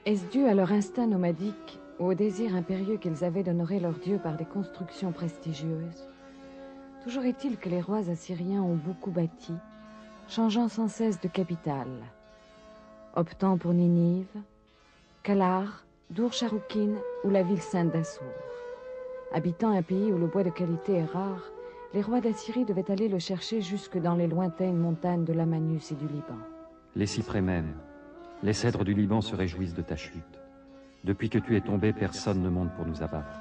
Est-ce dû à leur instinct nomadique ou au désir impérieux qu'ils avaient d'honorer leur dieu par des constructions prestigieuses? Toujours est-il que les rois assyriens ont beaucoup bâti, changeant sans cesse de capitale, optant pour Ninive, Calar, Dur-Sharrukin ou la ville sainte d'Assour. Habitant un pays où le bois de qualité est rare, les rois d'Assyrie devaient aller le chercher jusque dans les lointaines montagnes de l'Amanus et du Liban. Les cyprès même, les cèdres du Liban se réjouissent de ta chute. Depuis que tu es tombé, personne ne monte pour nous abattre.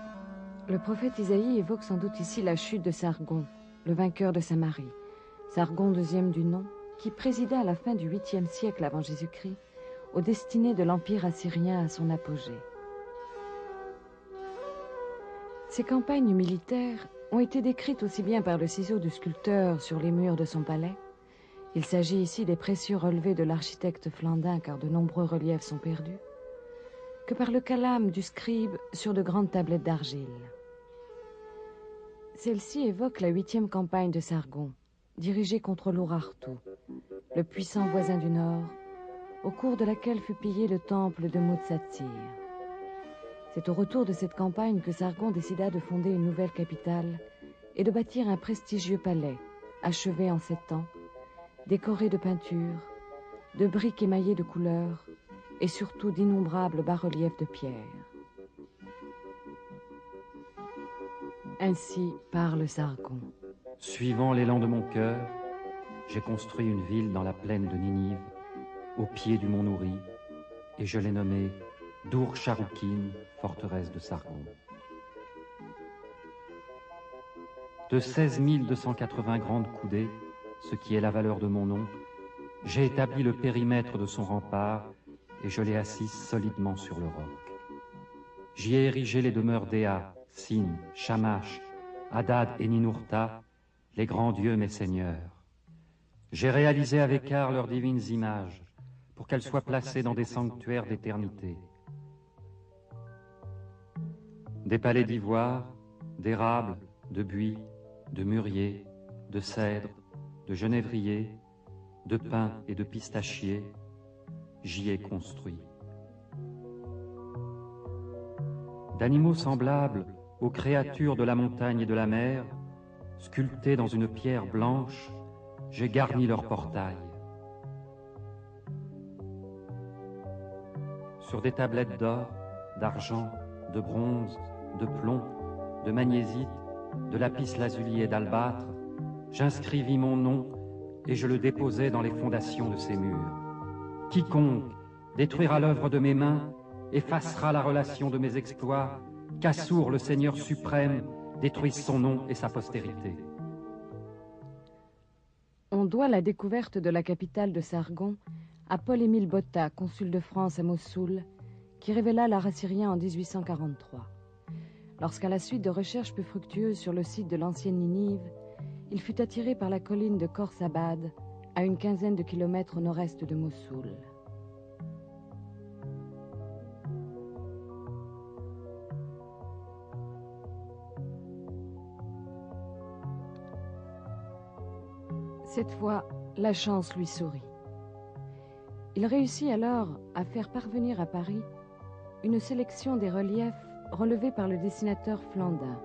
Le prophète Isaïe évoque sans doute ici la chute de Sargon, le vainqueur de Samarie, Sargon II du nom, qui présida à la fin du 8e siècle avant Jésus-Christ aux destinées de l'Empire assyrien à son apogée. Ces campagnes militaires ont été décrites aussi bien par le ciseau du sculpteur sur les murs de son palais. Il s'agit ici des précieux relevés de l'architecte flandin, car de nombreux reliefs sont perdus, que par le calame du scribe sur de grandes tablettes d'argile. Celle-ci évoque la 8e campagne de Sargon, dirigée contre l'Urartu, le puissant voisin du nord, au cours de laquelle fut pillé le temple de Mutsatsir. C'est au retour de cette campagne que Sargon décida de fonder une nouvelle capitale et de bâtir un prestigieux palais, achevé en 7 ans, décoré de peintures, de briques émaillées de couleurs et surtout d'innombrables bas-reliefs de pierre. Ainsi parle Sargon. Suivant l'élan de mon cœur, j'ai construit une ville dans la plaine de Ninive, au pied du mont Nouri, et je l'ai nommée Dur-Sharrukin, forteresse de Sargon. De 16 280 grandes coudées, ce qui est la valeur de mon nom, j'ai établi le périmètre de son rempart et je l'ai assise solidement sur le roc. J'y ai érigé les demeures d'Ea, Sin, Shamash, Hadad et Ninurta, les grands dieux mes seigneurs. J'ai réalisé avec art leurs divines images pour qu'elles soient placées dans des sanctuaires d'éternité. Des palais d'ivoire, d'érable, de buis, de mûrier, de cèdre, de genévrier, de pin et de pistachier, j'y ai construit. D'animaux semblables aux créatures de la montagne et de la mer, sculptés dans une pierre blanche, j'ai garni leurs portails. Sur des tablettes d'or, d'argent, de bronze, de plomb, de magnésites, de lapis-lazuli et d'albâtre, j'inscrivis mon nom et je le déposai dans les fondations de ces murs. Quiconque détruira l'œuvre de mes mains effacera la relation de mes exploits, qu'Assour, le Seigneur suprême, détruise son nom et sa postérité. On doit la découverte de la capitale de Sargon à Paul-Émile Botta, consul de France à Mossoul, qui révéla l'art assyrien en 1843. Lorsqu'à la suite de recherches peu fructueuses sur le site de l'ancienne Ninive, il fut attiré par la colline de Khorsabad, à une quinzaine de kilomètres au nord-est de Mossoul. Cette fois, la chance lui sourit. Il réussit alors à faire parvenir à Paris une sélection des reliefs relevés par le dessinateur Flandin.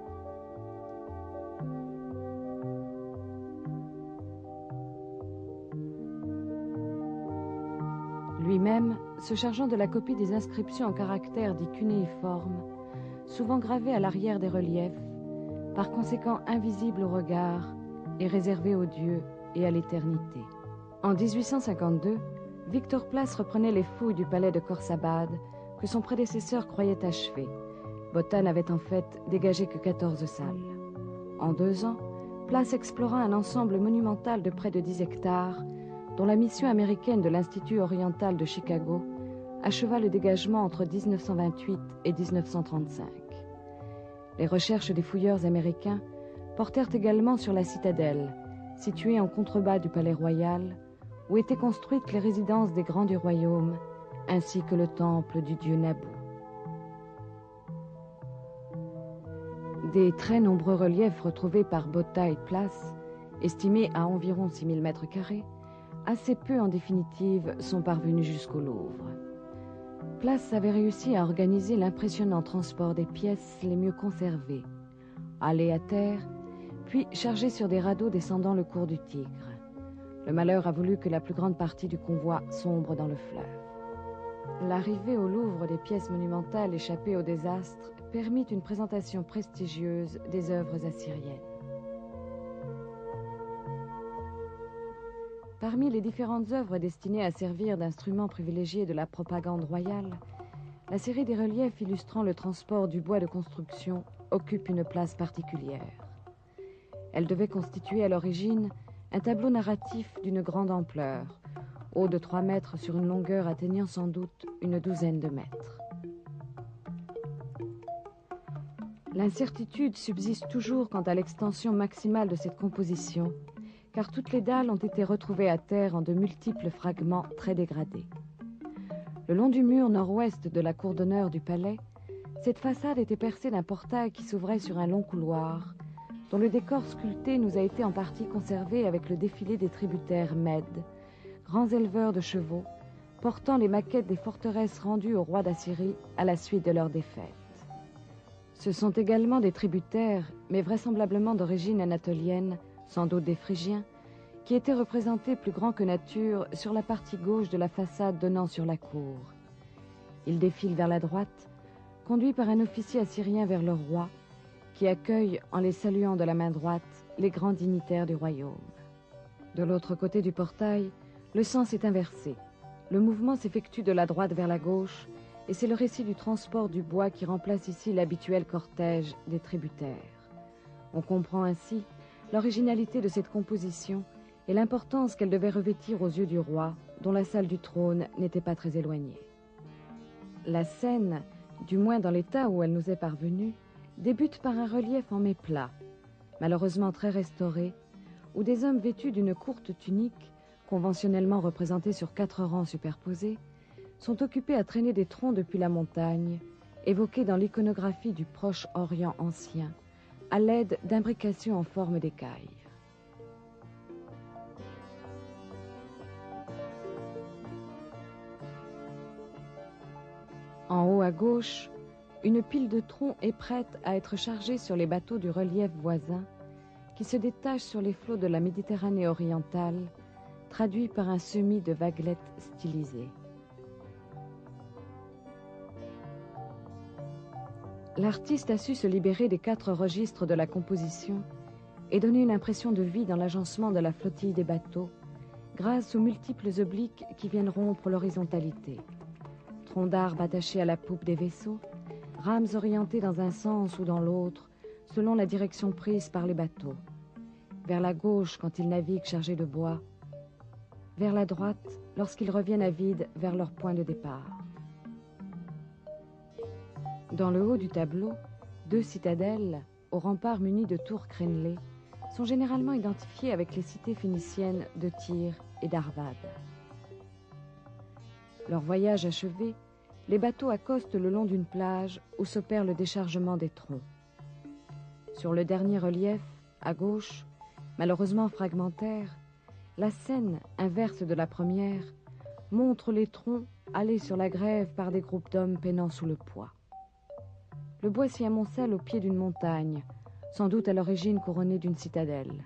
Lui-même, se chargeant de la copie des inscriptions en caractères dits cunéiformes, souvent gravées à l'arrière des reliefs, par conséquent invisibles au regard et réservés aux dieux et à l'éternité. En 1852, Victor Place reprenait les fouilles du palais de Khorsabad que son prédécesseur croyait achevé. Botta n'avait en fait dégagé que 14 salles. En 2 ans, Place explora un ensemble monumental de près de 10 hectares dont la mission américaine de l'Institut oriental de Chicago acheva le dégagement entre 1928 et 1935. Les recherches des fouilleurs américains portèrent également sur la citadelle, située en contrebas du palais royal, où étaient construites les résidences des grands du royaume, ainsi que le temple du dieu Naboo. Des très nombreux reliefs retrouvés par Botta et Place, estimés à environ 6000 mètres carrés, assez peu en définitive sont parvenus jusqu'au Louvre. place avait réussi à organiser l'impressionnant transport des pièces les mieux conservées, halées à terre, puis chargées sur des radeaux descendant le cours du Tigre. Le malheur a voulu que la plus grande partie du convoi sombre dans le fleuve. L'arrivée au Louvre des pièces monumentales échappées au désastre permit une présentation prestigieuse des œuvres assyriennes. Parmi les différentes œuvres destinées à servir d'instrument privilégié de la propagande royale, la série des reliefs illustrant le transport du bois de construction occupe une place particulière. Elle devait constituer à l'origine un tableau narratif d'une grande ampleur, haut de 3 mètres sur une longueur atteignant sans doute une douzaine de mètres. L'incertitude subsiste toujours quant à l'extension maximale de cette composition, car toutes les dalles ont été retrouvées à terre en de multiples fragments très dégradés. Le long du mur nord-ouest de la cour d'honneur du palais, cette façade était percée d'un portail qui s'ouvrait sur un long couloir, dont le décor sculpté nous a été en partie conservé avec le défilé des tributaires Mèdes, grands éleveurs de chevaux, portant les maquettes des forteresses rendues au roi d'Assyrie à la suite de leur défaite. Ce sont également des tributaires, mais vraisemblablement d'origine anatolienne, sans doute des Phrygiens, qui étaient représentés plus grands que nature sur la partie gauche de la façade donnant sur la cour. Ils défilent vers la droite, conduits par un officier assyrien vers le roi, qui accueille, en les saluant de la main droite, les grands dignitaires du royaume. De l'autre côté du portail, le sens est inversé. Le mouvement s'effectue de la droite vers la gauche, et c'est le récit du transport du bois qui remplace ici l'habituel cortège des tributaires. On comprend ainsi l'originalité de cette composition et l'importance qu'elle devait revêtir aux yeux du roi, dont la salle du trône n'était pas très éloignée. La scène, du moins dans l'état où elle nous est parvenue, débute par un relief en méplat, malheureusement très restauré, où des hommes vêtus d'une courte tunique, conventionnellement représentés sur 4 rangs superposés, sont occupés à traîner des troncs depuis la montagne, évoqués dans l'iconographie du Proche-Orient ancien, à l'aide d'imbrications en forme d'écailles. En haut à gauche, une pile de troncs est prête à être chargée sur les bateaux du relief voisin qui se détachent sur les flots de la Méditerranée orientale, traduits par un semis de vaguelettes stylisées. L'artiste a su se libérer des 4 registres de la composition et donner une impression de vie dans l'agencement de la flottille des bateaux, grâce aux multiples obliques qui viennent rompre l'horizontalité. Troncs d'arbres attachés à la poupe des vaisseaux, rames orientées dans un sens ou dans l'autre, selon la direction prise par les bateaux. Vers la gauche quand ils naviguent chargés de bois, vers la droite lorsqu'ils reviennent à vide vers leur point de départ. Dans le haut du tableau, 2 citadelles, aux remparts munis de tours crénelées, sont généralement identifiées avec les cités phéniciennes de Tyr et d'Arvad. Leur voyage achevé, les bateaux accostent le long d'une plage où s'opère le déchargement des troncs. Sur le dernier relief, à gauche, malheureusement fragmentaire, la scène inverse de la première montre les troncs allés sur la grève par des groupes d'hommes peinant sous le poids. Le bois s'y amoncelle au pied d'une montagne, sans doute à l'origine couronnée d'une citadelle.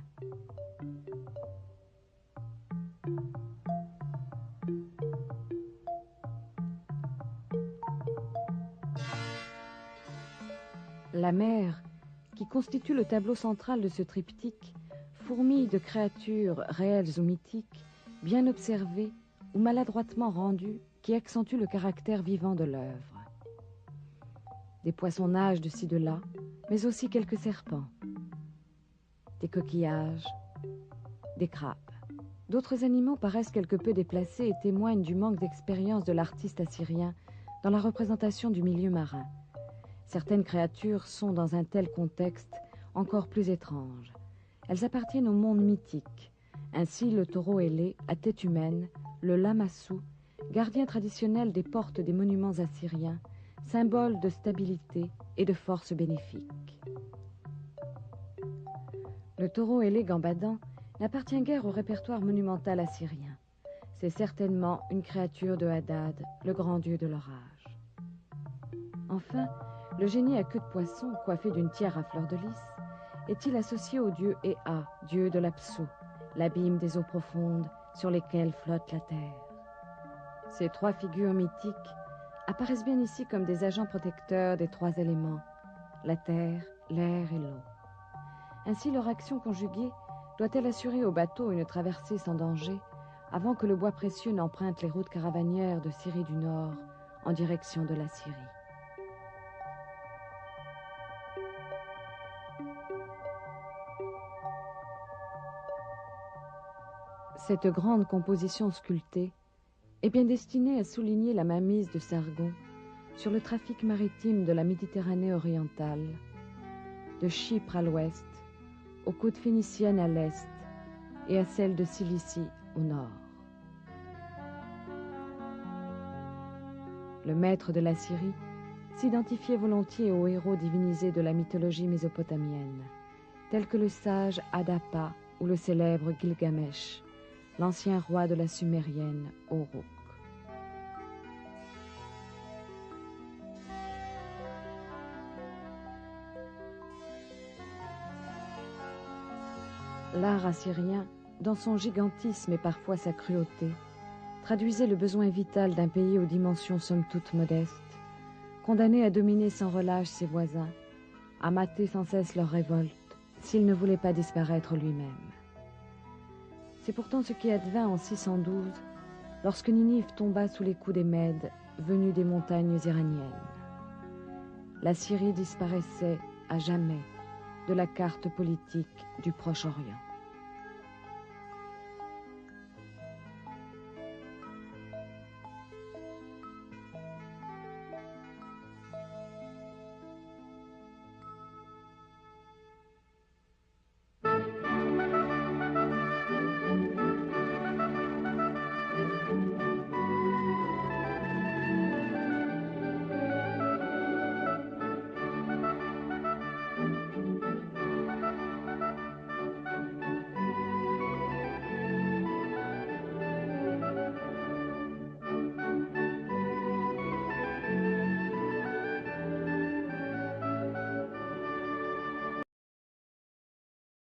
La mer, qui constitue le tableau central de ce triptyque, fourmille de créatures réelles ou mythiques, bien observées ou maladroitement rendues, qui accentuent le caractère vivant de l'œuvre. Des poissons nagent de ci de là, mais aussi quelques serpents, des coquillages, des crabes. D'autres animaux paraissent quelque peu déplacés et témoignent du manque d'expérience de l'artiste assyrien dans la représentation du milieu marin. Certaines créatures sont, dans un tel contexte, encore plus étranges. Elles appartiennent au monde mythique. Ainsi, le taureau ailé, à tête humaine, le lamassou, gardien traditionnel des portes des monuments assyriens, symbole de stabilité et de force bénéfique. Le taureau ailé gambadant n'appartient guère au répertoire monumental assyrien. C'est certainement une créature de Hadad, le grand dieu de l'orage. Enfin, le génie à queue de poisson, coiffé d'une tiare à fleur de lys, est-il associé au dieu Ea, dieu de l'Apsu, l'abîme des eaux profondes sur lesquelles flotte la terre. Ces trois figures mythiques apparaissent bien ici comme des agents protecteurs des trois éléments, la terre, l'air et l'eau. Ainsi, leur action conjuguée doit-elle assurer au bateau une traversée sans danger avant que le bois précieux n'emprunte les routes caravanières de Syrie du Nord en direction de la Syrie. Cette grande composition sculptée est bien destinée à souligner la mainmise de Sargon sur le trafic maritime de la Méditerranée orientale, de Chypre à l'ouest, aux côtes phéniciennes à l'est et à celles de Cilicie au nord. Le maître de la Syrie s'identifiait volontiers aux héros divinisés de la mythologie mésopotamienne, tels que le sage Adapa ou le célèbre Gilgamesh, l'ancien roi de la Sumérienne, Uruk. L'art assyrien, dans son gigantisme et parfois sa cruauté, traduisait le besoin vital d'un pays aux dimensions somme toute modestes, condamné à dominer sans relâche ses voisins, à mater sans cesse leur révolte, s'il ne voulait pas disparaître lui-même. C'est pourtant ce qui advint en 612, lorsque Ninive tomba sous les coups des Mèdes, venus des montagnes iraniennes. La Syrie disparaissait à jamais de la carte politique du Proche-Orient.